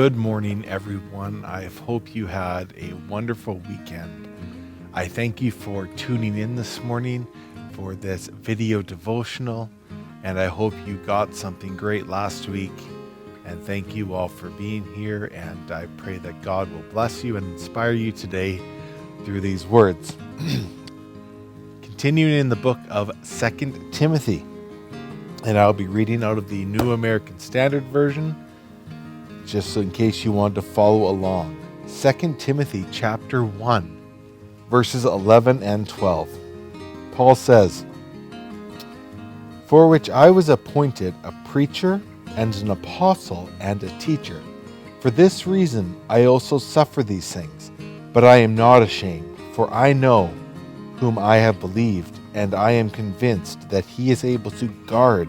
Good morning, everyone. I hope you had a wonderful weekend. I thank you for tuning in this morning for this video devotional, and I hope you got something great last week. And thank you all for being here, and I pray that God will bless you and inspire you today through these words. Continuing in the book of 2 Timothy, and I'll be reading out of the New American Standard Version, just in case you want to follow along. 2 Timothy chapter 1, verses 11 and 12. Paul says, "For which I was appointed a preacher and an apostle and a teacher. For this reason I also suffer these things, but I am not ashamed, for I know whom I have believed, and I am convinced that he is able to guard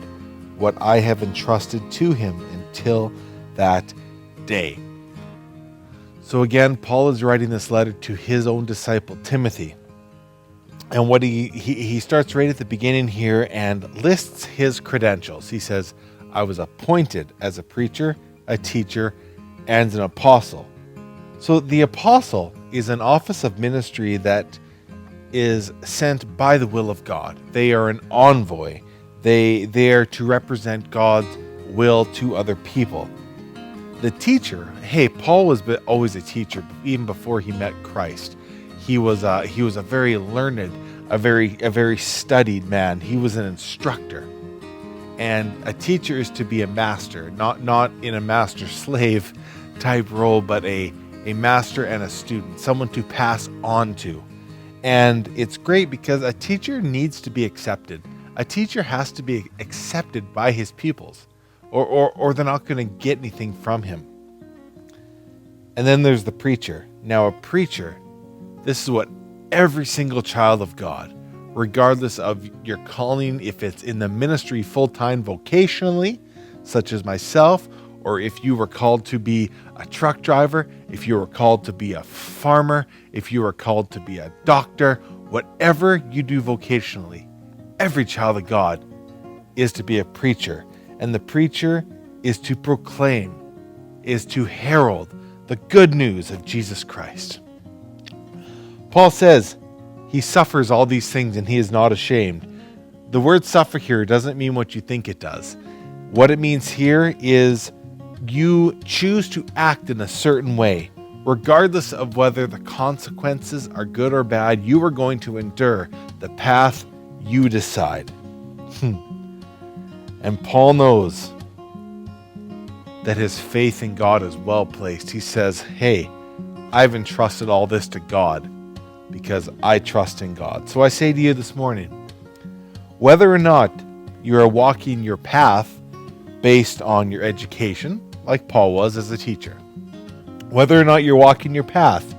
what I have entrusted to him until that day." So again, Paul is writing this letter to his own disciple, Timothy. And what he starts right at the beginning here and lists his credentials. He says, I was appointed as a preacher, a teacher, and an apostle. So the apostle is an office of ministry that is sent by the will of God. They are an envoy. They are to represent God's will to other people. The teacher, Paul was always a teacher even before he met Christ. He was a very learned, a very studied man. He was an instructor. And a teacher is to be a master, not in a master-slave type role, but a master and a student, someone to pass on to. And it's great because a teacher needs to be accepted. A teacher has to be accepted by his pupils, or they're not going to get anything from him. And then there's the preacher. Now, a preacher, this is what every single child of God, regardless of your calling, if it's in the ministry full-time vocationally, such as myself, or if you were called to be a truck driver, if you were called to be a farmer, if you were called to be a doctor, whatever you do vocationally, every child of God is to be a preacher. And the preacher is to proclaim, is to herald the good news of Jesus Christ. Paul says he suffers all these things and he is not ashamed. The word suffer here doesn't mean what you think it does. What it means here is you choose to act in a certain way. Regardless of whether the consequences are good or bad, you are going to endure the path you decide. And Paul knows that his faith in God is well placed. He says, I've entrusted all this to God because I trust in God. So I say to you this morning, whether or not you are walking your path based on your education, like Paul was as a teacher, whether or not you're walking your path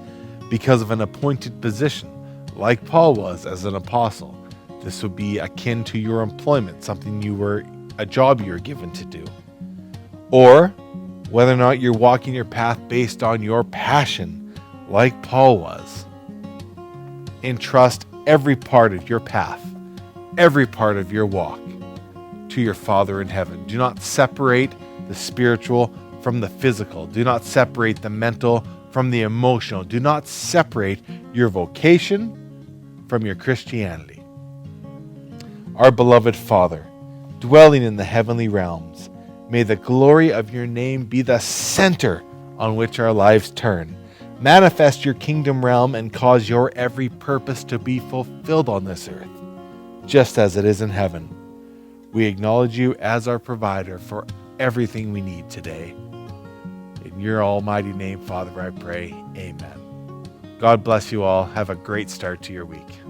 because of an appointed position, like Paul was as an apostle, this would be akin to your employment, a job you were given to do. Or whether or not you're walking your path based on your passion, like Paul was. Entrust every part of your path, every part of your walk to your Father in heaven. Do not separate the spiritual from the physical. Do not separate the mental from the emotional. Do not separate your vocation from your Christianity. Our beloved Father, dwelling in the heavenly realms, may the glory of your name be the center on which our lives turn. Manifest your kingdom realm and cause your every purpose to be fulfilled on this earth, just as it is in heaven. We acknowledge you as our provider for everything we need today. In your almighty name, Father, I pray. Amen. God bless you all. Have a great start to your week.